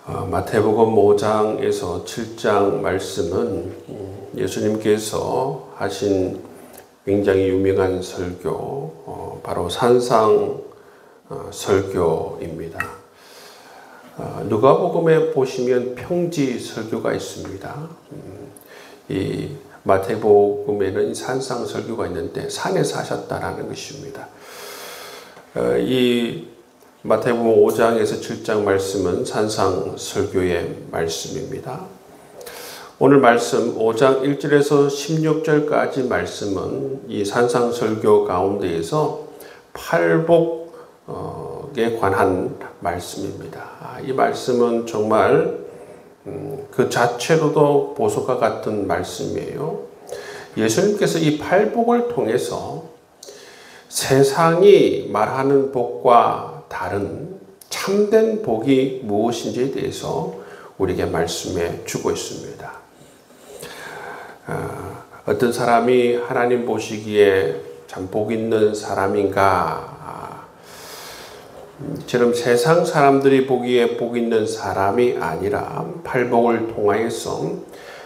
마태복음 5장에서 7장 말씀은 예수님께서 하신 굉장히 유명한 설교, 바로 산상 설교입니다. 누가복음에 보시면 평지 설교가 있습니다. 이 마태복음에는 산상 설교가 있는데 산에서 하셨다라는 것입니다. 이 마태복음 5장에서 7장 말씀은 산상 설교의 말씀입니다. 오늘 말씀 5장 1절에서 16절까지 말씀은 이 산상 설교 가운데에서 팔복에 관한 말씀입니다. 이 말씀은 정말 그 자체로도 보석과 같은 말씀이에요. 예수님께서 이 팔복을 통해서 세상이 말하는 복과 다른 참된 복이 무엇인지에 대해서 우리에게 말씀해 주고 있습니다. 어떤 사람이 하나님 보시기에 참 복 있는 사람인가? 저런 세상 사람들이 보기에 복 있는 사람이 아니라 팔복을 통하여서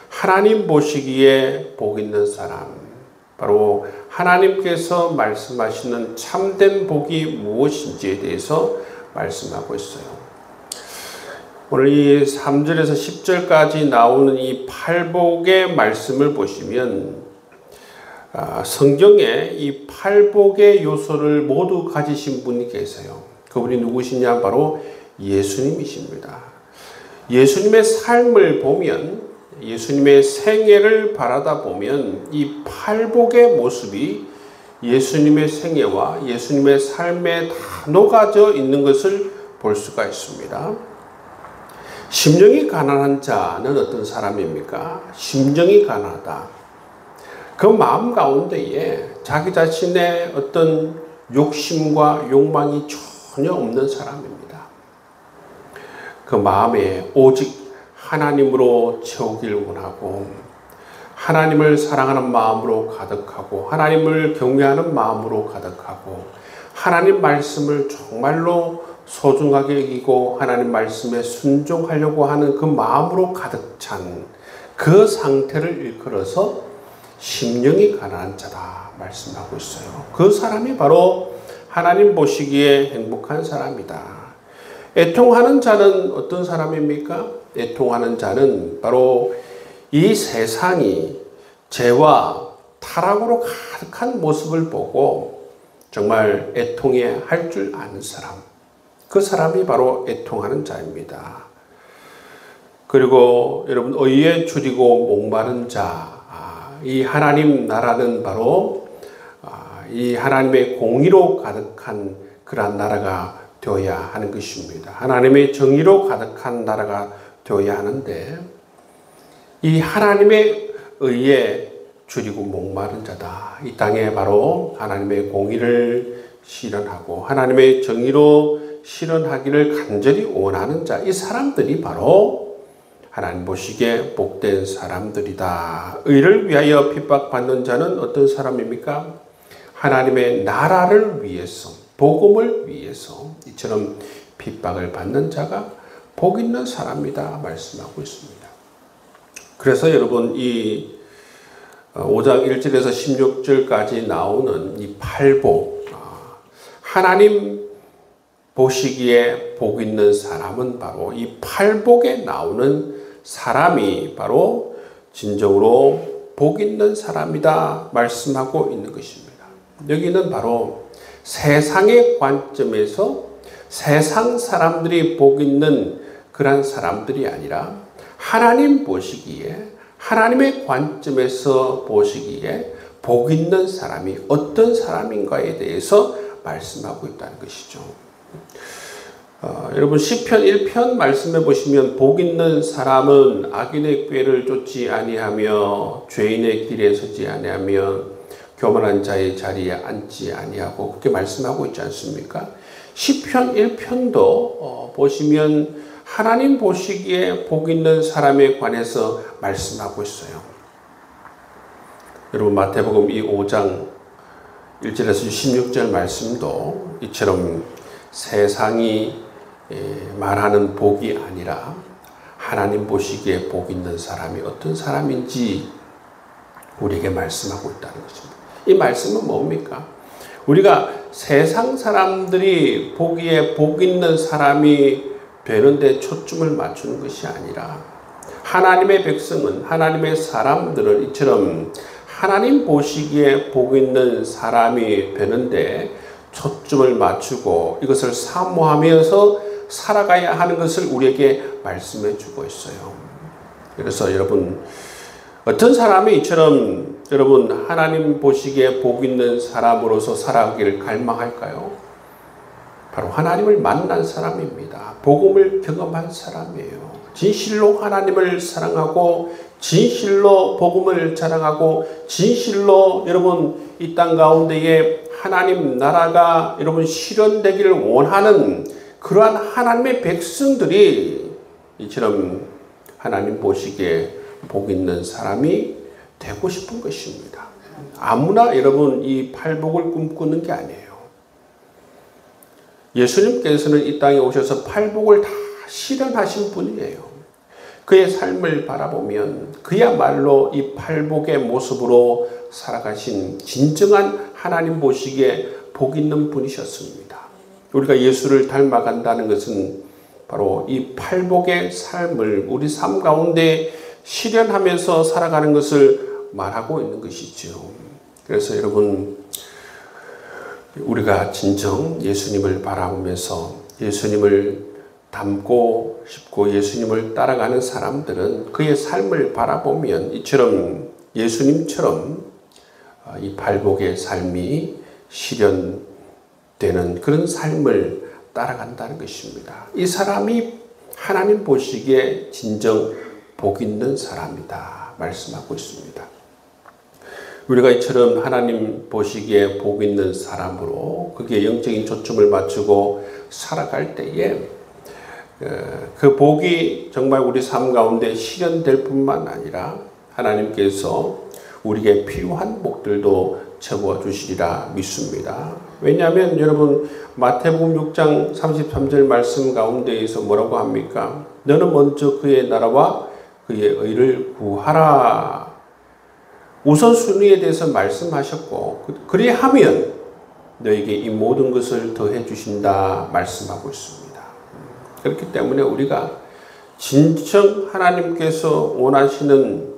하나님 보시기에 복 있는 사람, 바로 하나님께서 말씀하시는 참된 복이 무엇인지에 대해서 말씀하고 있어요. 오늘 이 3절에서 10절까지 나오는 이 팔복의 말씀을 보시면 성경에 이 팔복의 요소를 모두 가지신 분이 계세요. 그분이 누구시냐? 바로 예수님이십니다. 예수님의 삶을 보면, 예수님의 생애를 바라다 보면 이 팔복의 모습이 예수님의 생애와 예수님의 삶에 다 녹아져 있는 것을 볼 수가 있습니다. 심령이 가난한 자는 어떤 사람입니까? 심령이 가난하다. 그 마음 가운데에 자기 자신의 어떤 욕심과 욕망이 전혀 없는 사람입니다. 그 마음에 오직 하나님으로 채우기를 원하고, 하나님을 사랑하는 마음으로 가득하고, 하나님을 경외하는 마음으로 가득하고, 하나님 말씀을 정말로 소중하게 여기고 하나님 말씀에 순종하려고 하는 그 마음으로 가득 찬 그 상태를 일컬어서 심령이 가난한 자다 말씀하고 있어요. 그 사람이 바로 하나님 보시기에 행복한 사람이다. 애통하는 자는 어떤 사람입니까? 애통하는 자는 바로 이 세상이 죄와 타락으로 가득한 모습을 보고 정말 애통해 할 줄 아는 사람, 그 사람이 바로 애통하는 자입니다. 그리고 여러분, 의에 줄이고 목마른 자, 이 하나님 나라는 바로 이 하나님의 공의로 가득한 그러한 나라가 되어야 하는 것입니다. 하나님의 정의로 가득한 나라가 되어야 하는데, 이 하나님의 의에 줄이고 목마른 자다. 이 땅에 바로 하나님의 공의를 실현하고 하나님의 정의로 실현하기를 간절히 원하는 자, 이 사람들이 바로 하나님 보시기에 복된 사람들이다. 의를 위하여 핍박받는 자는 어떤 사람입니까? 하나님의 나라를 위해서, 복음을 위해서 이처럼 핍박을 받는 자가 복 있는 사람이다 말씀하고 있습니다. 그래서 여러분, 이 5장 1절에서 16절까지 나오는 이 팔복, 하나님 보시기에 복 있는 사람은 바로 이 팔복에 나오는 사람이 바로 진정으로 복 있는 사람이다 말씀하고 있는 것입니다. 여기는 바로 세상의 관점에서 세상 사람들이 복 있는 그런 사람들이 아니라 하나님 보시기에, 하나님의 관점에서 보시기에 복 있는 사람이 어떤 사람인가에 대해서 말씀하고 있다는 것이죠. 여러분, 시편 1편 말씀해 보시면 복 있는 사람은 악인의 꾀를 쫓지 아니하며 죄인의 길에 서지 아니하며 교만한 자의 자리에 앉지 아니하고, 그렇게 말씀하고 있지 않습니까? 시편 1편도 보시면 하나님 보시기에 복 있는 사람에 관해서 말씀하고 있어요. 여러분, 마태복음 이 5장 1절에서 16절 말씀도 이처럼 세상이 말하는 복이 아니라 하나님 보시기에 복 있는 사람이 어떤 사람인지 우리에게 말씀하고 있다는 것입니다. 이 말씀은 뭡니까? 우리가 세상 사람들이 보기에 복 있는 사람이 되는데 초점을 맞추는 것이 아니라 하나님의 백성은, 하나님의 사람들은 이처럼 하나님 보시기에 복 있는 사람이 되는데 초점을 맞추고 이것을 사모하면서 살아가야 하는 것을 우리에게 말씀해 주고 있어요. 그래서 여러분, 어떤 사람이 이처럼 여러분 하나님 보시기에 복 있는 사람으로서 살아가기를 갈망할까요? 바로 하나님을 만난 사람입니다. 복음을 경험한 사람이에요. 진실로 하나님을 사랑하고 진실로 복음을 자랑하고 진실로 여러분 이 땅 가운데에 하나님 나라가 여러분 실현되기를 원하는 그러한 하나님의 백성들이 이처럼 하나님 보시기에 복 있는 사람이 되고 싶은 것입니다. 아무나 여러분 이 팔복을 꿈꾸는 게 아니에요. 예수님께서는 이 땅에 오셔서 팔복을 다 실현하신 분이에요. 그의 삶을 바라보면 그야말로 이 팔복의 모습으로 살아가신 진정한 하나님 보시기에 복 있는 분이셨습니다. 우리가 예수를 닮아간다는 것은 바로 이 팔복의 삶을 우리 삶 가운데 실현하면서 살아가는 것을 말하고 있는 것이죠. 그래서 여러분, 우리가 진정 예수님을 바라보면서 예수님을 닮고 싶고 예수님을 따라가는 사람들은 그의 삶을 바라보면 이처럼 예수님처럼 이 팔복의 삶이 실현되는 그런 삶을 따라간다는 것입니다. 이 사람이 하나님 보시기에 진정 복 있는 사람이다 말씀하고 있습니다. 우리가 이처럼 하나님 보시기에 복 있는 사람으로 거기에 영적인 초점을 맞추고 살아갈 때에 그 복이 정말 우리 삶 가운데 실현될 뿐만 아니라 하나님께서 우리에게 필요한 복들도 채워주시리라 믿습니다. 왜냐하면 여러분 마태복음 6장 33절 말씀 가운데에서 뭐라고 합니까? 너는 먼저 그의 나라와 그의 의를 구하라. 우선순위에 대해서 말씀하셨고 그리하면 너에게 이 모든 것을 더해 주신다 말씀하고 있습니다. 그렇기 때문에 우리가 진정 하나님께서 원하시는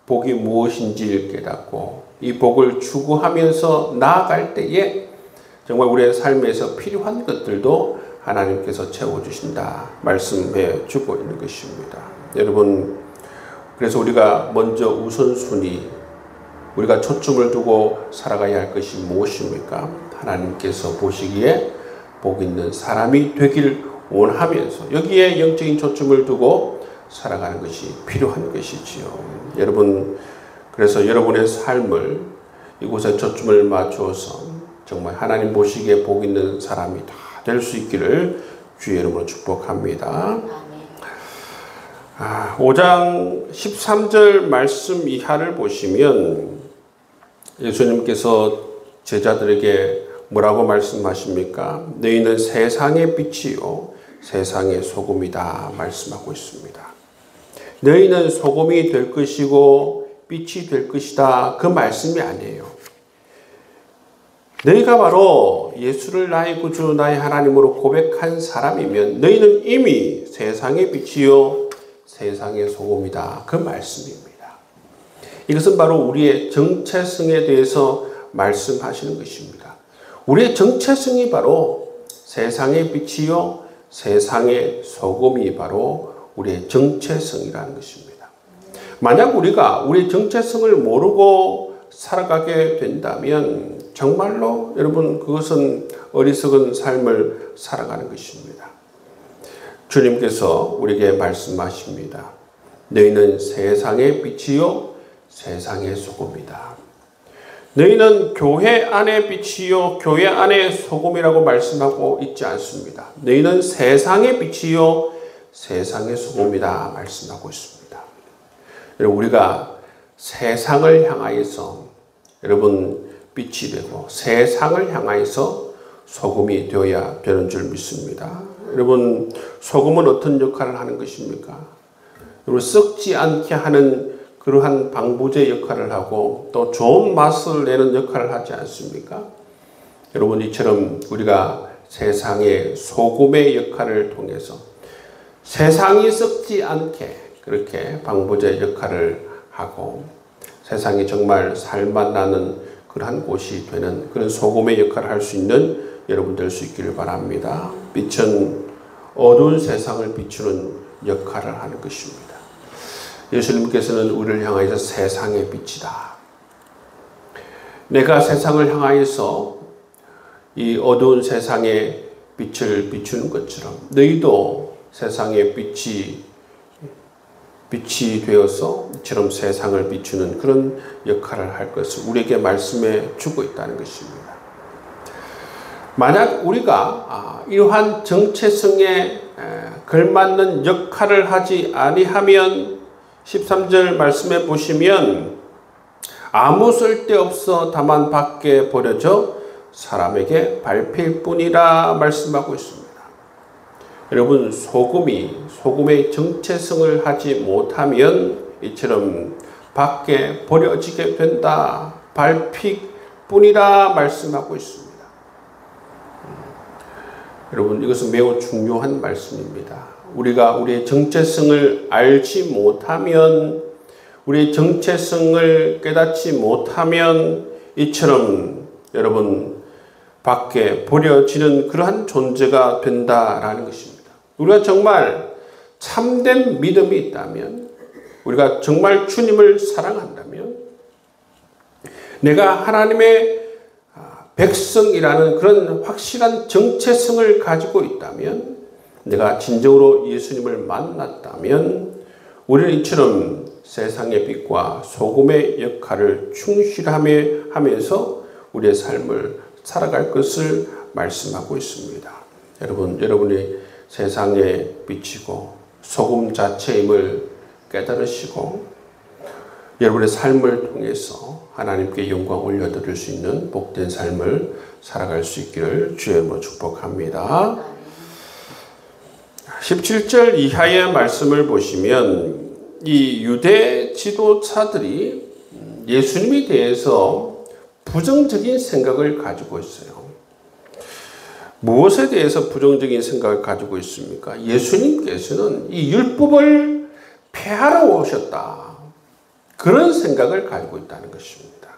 복이 무엇인지를 깨닫고 이 복을 추구하면서 나아갈 때에 정말 우리의 삶에서 필요한 것들도 하나님께서 채워주신다 말씀해 주고 있는 것입니다. 여러분, 그래서 우리가 먼저 우선순위, 우리가 초점을 두고 살아가야 할 것이 무엇입니까? 하나님께서 보시기에 복 있는 사람이 되길 원하면서 여기에 영적인 초점을 두고 살아가는 것이 필요한 것이지요. 여러분, 그래서 여러분의 삶을 이곳에 초점을 맞추어서 정말 하나님 보시기에 복 있는 사람이 다 될 수 있기를 주의 이름으로 축복합니다. 5장 13절 말씀 이하를 보시면 예수님께서 제자들에게 뭐라고 말씀하십니까? 너희는 세상의 빛이요 세상의 소금이다 말씀하고 있습니다. 너희는 소금이 될 것이고 빛이 될 것이다 그 말씀이 아니에요. 너희가 바로 예수를 나의 구주 나의 하나님으로 고백한 사람이면 너희는 이미 세상의 빛이요 세상의 소금이다 그 말씀입니다. 이것은 바로 우리의 정체성에 대해서 말씀하시는 것입니다. 우리의 정체성이 바로 세상의 빛이요 세상의 소금이 바로 우리의 정체성이라는 것입니다. 만약 우리가 우리의 정체성을 모르고 살아가게 된다면 정말로 여러분 그것은 어리석은 삶을 살아가는 것입니다. 주님께서 우리에게 말씀하십니다. 너희는 세상의 빛이요 세상의 소금이다. 너희는 교회 안의 빛이요 교회 안의 소금이라고 말씀하고 있지 않습니다. 너희는 세상의 빛이요 세상의 소금이다 말씀하고 있습니다. 여러분, 우리가 세상을 향하여서 여러분 빛이 되고 세상을 향하여서 소금이 되어야 되는 줄 믿습니다. 여러분, 소금은 어떤 역할을 하는 것입니까? 그리고 썩지 않게 하는 그러한 방부제 역할을 하고 또 좋은 맛을 내는 역할을 하지 않습니까? 여러분, 이처럼 우리가 세상의 소금의 역할을 통해서 세상이 썩지 않게 그렇게 방부제 역할을 하고 세상이 정말 살맛 나는 그러한 곳이 되는 그런 소금의 역할을 할 수 있는 여러분 될 수 있기를 바랍니다. 빛은 어두운 세상을 비추는 역할을 하는 것입니다. 예수님께서는 우리를 향하여서 세상의 빛이다. 내가 세상을 향하여서 이 어두운 세상의 빛을 비추는 것처럼 너희도 세상의 빛이 되어서 이처럼 세상을 비추는 그런 역할을 할 것을 우리에게 말씀해 주고 있다는 것입니다. 만약 우리가 이러한 정체성에 걸맞는 역할을 하지 아니하면 13절 말씀해 보시면 아무 쓸데없어 다만 밖에 버려져 사람에게 밟힐 뿐이라 말씀하고 있습니다. 여러분, 소금의 정체성을 하지 못하면 이처럼 밖에 버려지게 된다. 밟힐 뿐이라 말씀하고 있습니다. 여러분, 이것은 매우 중요한 말씀입니다. 우리가 우리의 정체성을 알지 못하면, 우리의 정체성을 깨닫지 못하면 이처럼 여러분 밖에 버려지는 그러한 존재가 된다라는 것입니다. 우리가 정말 참된 믿음이 있다면, 우리가 정말 주님을 사랑한다면, 내가 하나님의 백성이라는 그런 확실한 정체성을 가지고 있다면, 내가 진정으로 예수님을 만났다면 우리는 이처럼 세상의 빛과 소금의 역할을 충실하면서 우리의 삶을 살아갈 것을 말씀하고 있습니다. 여러분이 세상의 빛이고 소금 자체임을 깨달으시고 여러분의 삶을 통해서 하나님께 영광 올려드릴 수 있는 복된 삶을 살아갈 수 있기를 주의 이름으로 축복합니다. 17절 이하의 말씀을 보시면 이 유대 지도자들이 예수님에 대해서 부정적인 생각을 가지고 있어요. 무엇에 대해서 부정적인 생각을 가지고 있습니까? 예수님께서는 이 율법을 폐하러 오셨다. 그런 생각을 가지고 있다는 것입니다.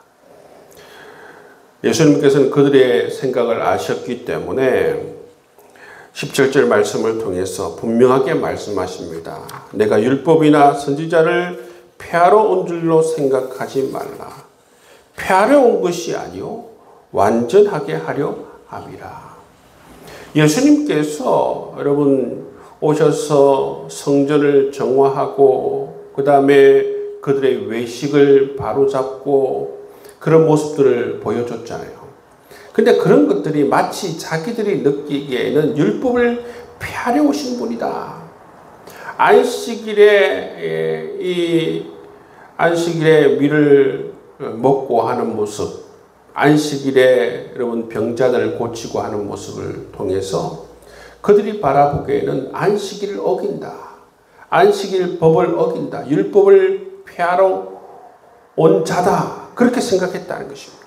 예수님께서는 그들의 생각을 아셨기 때문에 17절 말씀을 통해서 분명하게 말씀하십니다. 내가 율법이나 선지자를 폐하러 온 줄로 생각하지 말라. 폐하러 온 것이 아니요 완전하게 하려 함이라. 예수님께서 여러분 오셔서 성전을 정화하고 그 다음에 그들의 외식을 바로잡고 그런 모습들을 보여줬잖아요. 근데 그런 것들이 마치 자기들이 느끼기에는 율법을 폐하려 오신 분이다. 안식일에 밀을 먹고 하는 모습, 안식일에 여러분 병자들을 고치고 하는 모습을 통해서 그들이 바라보기에는 안식일을 어긴다. 안식일 법을 어긴다. 율법을 폐하러 온 자다. 그렇게 생각했다는 것입니다.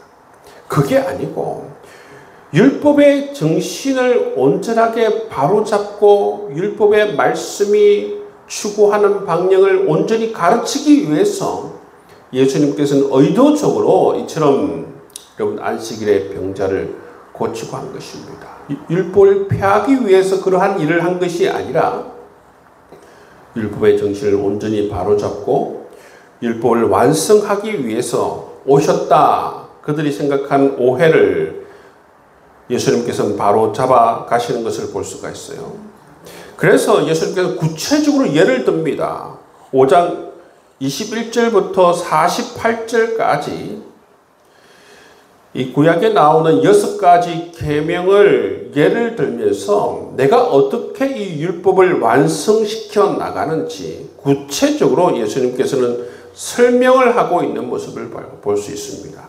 그게 아니고 율법의 정신을 온전하게 바로잡고 율법의 말씀이 추구하는 방향을 온전히 가르치기 위해서 예수님께서는 의도적으로 이처럼 여러분 안식일의 병자를 고치고 한 것입니다. 율법을 폐하기 위해서 그러한 일을 한 것이 아니라 율법의 정신을 온전히 바로잡고 율법을 완성하기 위해서 오셨다. 그들이 생각한 오해를 예수님께서는 바로 잡아 가시는 것을 볼 수가 있어요. 그래서 예수님께서 구체적으로 예를 듭니다. 5장 21절부터 48절까지 이 구약에 나오는 6가지 계명을 예를 들면서 내가 어떻게 이 율법을 완성시켜 나가는지 구체적으로 예수님께서는 설명을 하고 있는 모습을 볼 수 있습니다.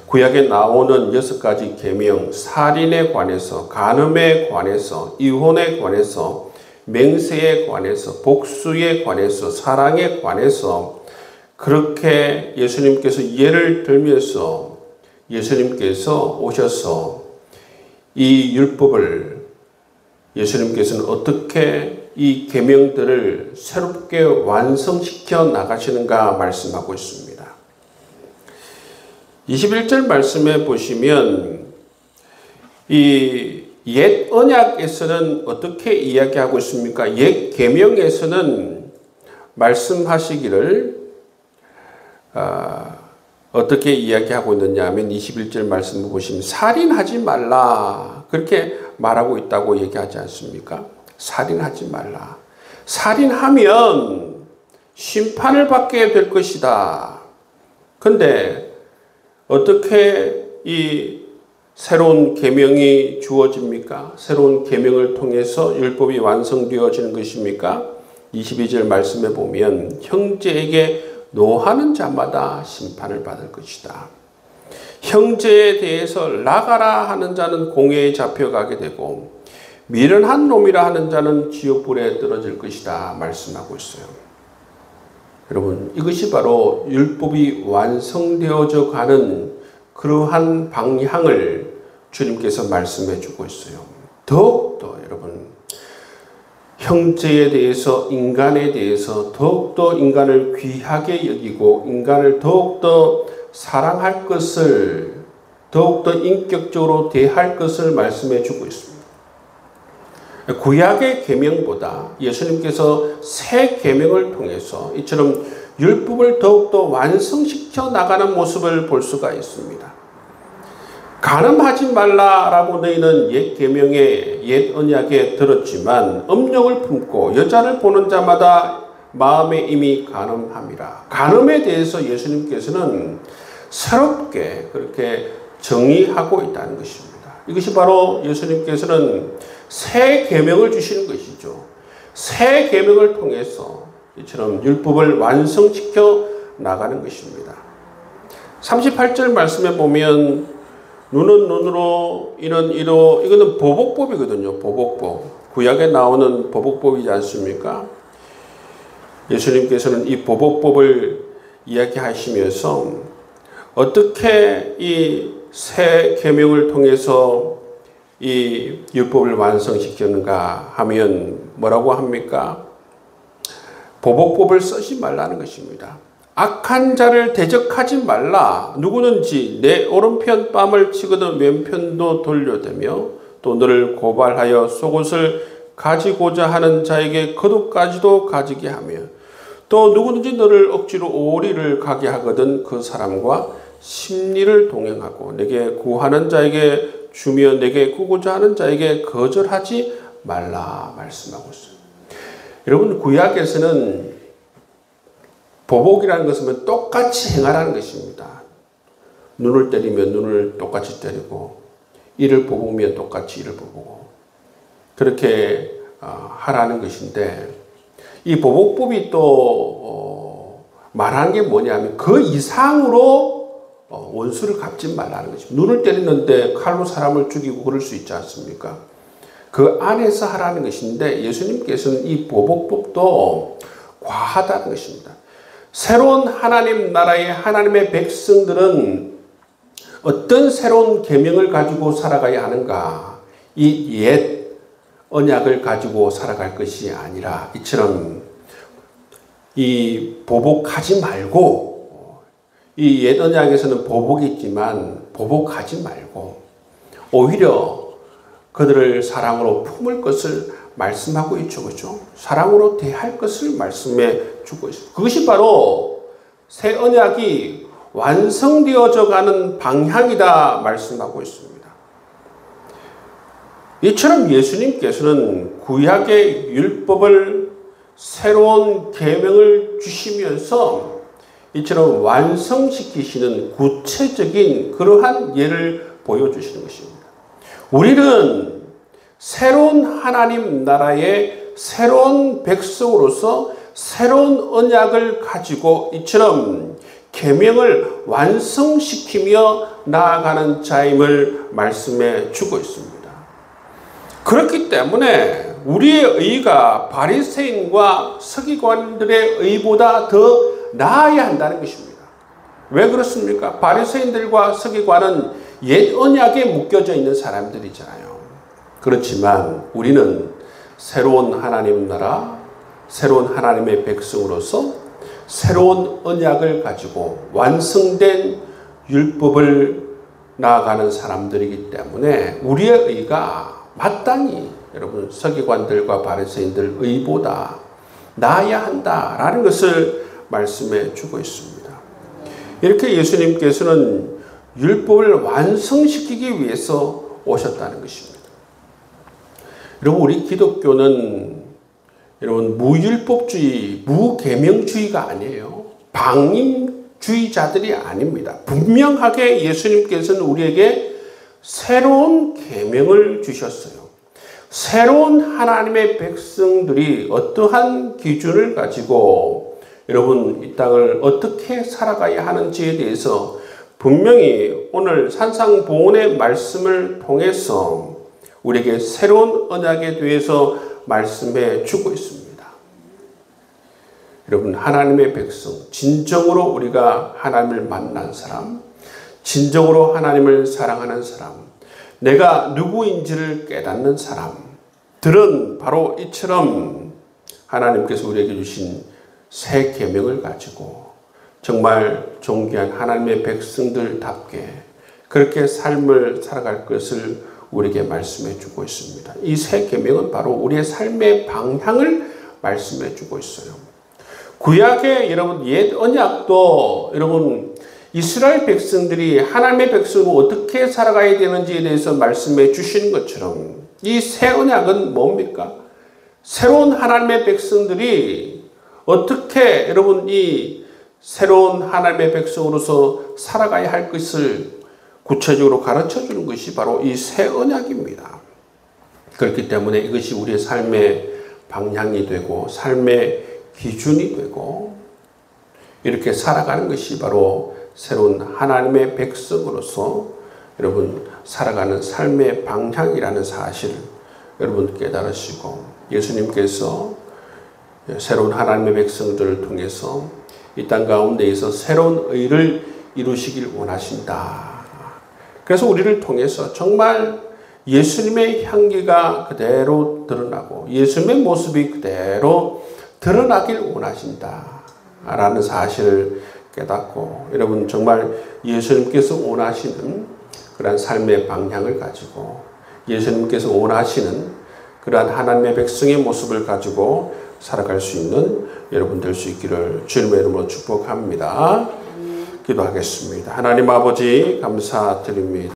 구약에 나오는 6가지 계명, 살인에 관해서, 간음에 관해서, 이혼에 관해서, 맹세에 관해서, 복수에 관해서, 사랑에 관해서 그렇게 예수님께서 예를 들면서 예수님께서 오셔서 이 율법을 예수님께서는 어떻게 이 계명들을 새롭게 완성시켜 나가시는가 말씀하고 있습니다. 21절 말씀에 보시면 이 옛 언약에서는 어떻게 이야기하고 있습니까? 옛 계명에서는 말씀하시기를 어떻게 이야기하고 있느냐 하면 21절 말씀을 보시면 살인하지 말라 그렇게 말하고 있다고 얘기하지 않습니까? 살인하지 말라. 살인하면 심판을 받게 될 것이다. 근데 어떻게 이 새로운 계명이 주어집니까? 새로운 계명을 통해서 율법이 완성되어지는 것입니까? 22절 말씀에 보면 형제에게 노하는 자마다 심판을 받을 것이다. 형제에 대해서 나가라 하는 자는 공회에 잡혀가게 되고 미련한 놈이라 하는 자는 지옥불에 떨어질 것이다 말씀하고 있어요. 여러분, 이것이 바로 율법이 완성되어져 가는 그러한 방향을 주님께서 말씀해 주고 있어요. 더욱더 여러분, 형제에 대해서, 인간에 대해서 더욱더 인간을 귀하게 여기고 인간을 더욱더 사랑할 것을, 더욱더 인격적으로 대할 것을 말씀해 주고 있습니다. 구약의 계명보다 예수님께서 새 계명을 통해서 이처럼 율법을 더욱더 완성시켜 나가는 모습을 볼 수가 있습니다. 간음하지 말라라고 너희는 옛 계명의 옛 언약에 들었지만 음욕을 품고 여자를 보는 자마다 마음에 이미 간음함이라. 간음에 대해서 예수님께서는 새롭게 그렇게 정의하고 있다는 것입니다. 이것이 바로 예수님께서는 새 계명을 주시는 것이죠. 새 계명을 통해서 이처럼 율법을 완성시켜 나가는 것입니다. 38절 말씀에 보면 눈은 눈으로, 이는 이로, 이거는 보복법이거든요. 보복법. 구약에 나오는 보복법이지 않습니까? 예수님께서는 이 보복법을 이야기하시면서 어떻게 이 새 계명을 통해서 이 율법을 완성시켰는가 하면 뭐라고 합니까? 보복법을 쓰지 말라는 것입니다. 악한 자를 대적하지 말라. 누구든지 내 오른편 뺨을 치거든 왼편도 돌려대며 또 너를 고발하여 속옷을 가지고자 하는 자에게 겉옷까지도 가지게 하며 또 누구든지 너를 억지로 오리를 가게 하거든 그 사람과 심리를 동행하고 내게 구하는 자에게 주며 내게 구고자 하는 자에게 거절하지 말라 말씀하고 있어요. 여러분, 구약에서는 보복이라는 것은 똑같이 행하라는 것입니다. 눈을 때리면 눈을 똑같이 때리고 이를 보복면 똑같이 이를 보고 그렇게 하라는 것인데 이 보복법이 또 말하는 게 뭐냐면 그 이상으로 원수를 갚지 말라는 것입니다. 눈을 때리는데 칼로 사람을 죽이고 그럴 수 있지 않습니까? 그 안에서 하라는 것인데 예수님께서는 이 보복법도 과하다는 것입니다. 새로운 하나님 나라의 하나님의 백성들은 어떤 새로운 계명을 가지고 살아가야 하는가? 이 옛 언약을 가지고 살아갈 것이 아니라 이처럼 이 보복하지 말고 이 옛 언약에서는 보복이 있지만 보복하지 말고 오히려 그들을 사랑으로 품을 것을 말씀하고 있죠. 그렇죠? 사랑으로 대할 것을 말씀해 주고 있습니다. 그것이 바로 새 언약이 완성되어져 가는 방향이다 말씀하고 있습니다. 이처럼 예수님께서는 구약의 율법을 새로운 계명을 주시면서 이처럼 완성시키시는 구체적인 그러한 예를 보여주시는 것입니다. 우리는 새로운 하나님 나라의 새로운 백성으로서 새로운 언약을 가지고 이처럼 계명을 완성시키며 나아가는 자임을 말씀해 주고 있습니다. 그렇기 때문에 우리의 의가 바리새인과 서기관들의 의보다 더 나아야 한다는 것입니다. 왜 그렇습니까? 바리새인들과 서기관은 옛 언약에 묶여져 있는 사람들이잖아요. 그렇지만 우리는 새로운 하나님 나라, 새로운 하나님의 백성으로서 새로운 언약을 가지고 완성된 율법을 나아가는 사람들이기 때문에 우리의 의가 마땅히 여러분 서기관들과 바리새인들 의보다 나아야 한다라는 것을 말씀해 주고 있습니다. 이렇게 예수님께서는 율법을 완성시키기 위해서 오셨다는 것입니다. 여러분 우리 기독교는 여러분 무율법주의, 무계명주의가 아니에요. 방임주의자들이 아닙니다. 분명하게 예수님께서는 우리에게 새로운 계명을 주셨어요. 새로운 하나님의 백성들이 어떠한 기준을 가지고 여러분 이 땅을 어떻게 살아가야 하는지에 대해서 분명히 오늘 산상보훈의 말씀을 통해서 우리에게 새로운 언약에 대해서 말씀해 주고 있습니다. 여러분 하나님의 백성, 진정으로 우리가 하나님을 만난 사람, 진정으로 하나님을 사랑하는 사람, 내가 누구인지를 깨닫는 사람들은 바로 이처럼 하나님께서 우리에게 주신 새 계명을 가지고 정말 존귀한 하나님의 백성들답게 그렇게 삶을 살아갈 것을 우리에게 말씀해 주고 있습니다. 이 새 계명은 바로 우리의 삶의 방향을 말씀해 주고 있어요. 구약의 여러분 옛 언약도 여러분 이스라엘 백성들이 하나님의 백성으로 어떻게 살아가야 되는지에 대해서 말씀해 주신 것처럼 이 새 언약은 뭡니까? 새로운 하나님의 백성들이 어떻게 여러분 이 새로운 하나님의 백성으로서 살아가야 할 것을 구체적으로 가르쳐 주는 것이 바로 이 새 언약입니다. 그렇기 때문에 이것이 우리의 삶의 방향이 되고 삶의 기준이 되고 이렇게 살아가는 것이 바로 새로운 하나님의 백성으로서 여러분 살아가는 삶의 방향이라는 사실을 여러분 깨달으시고 예수님께서 새로운 하나님의 백성들을 통해서 이 땅 가운데에서 새로운 의를 이루시길 원하신다. 그래서 우리를 통해서 정말 예수님의 향기가 그대로 드러나고 예수님의 모습이 그대로 드러나길 원하신다 라는 사실을 깨닫고 여러분 정말 예수님께서 원하시는 그러한 삶의 방향을 가지고 예수님께서 원하시는 그러한 하나님의 백성의 모습을 가지고 살아갈 수 있는 여러분 될 수 있기를 주님의 이름으로 축복합니다. 기도하겠습니다. 하나님 아버지 감사드립니다.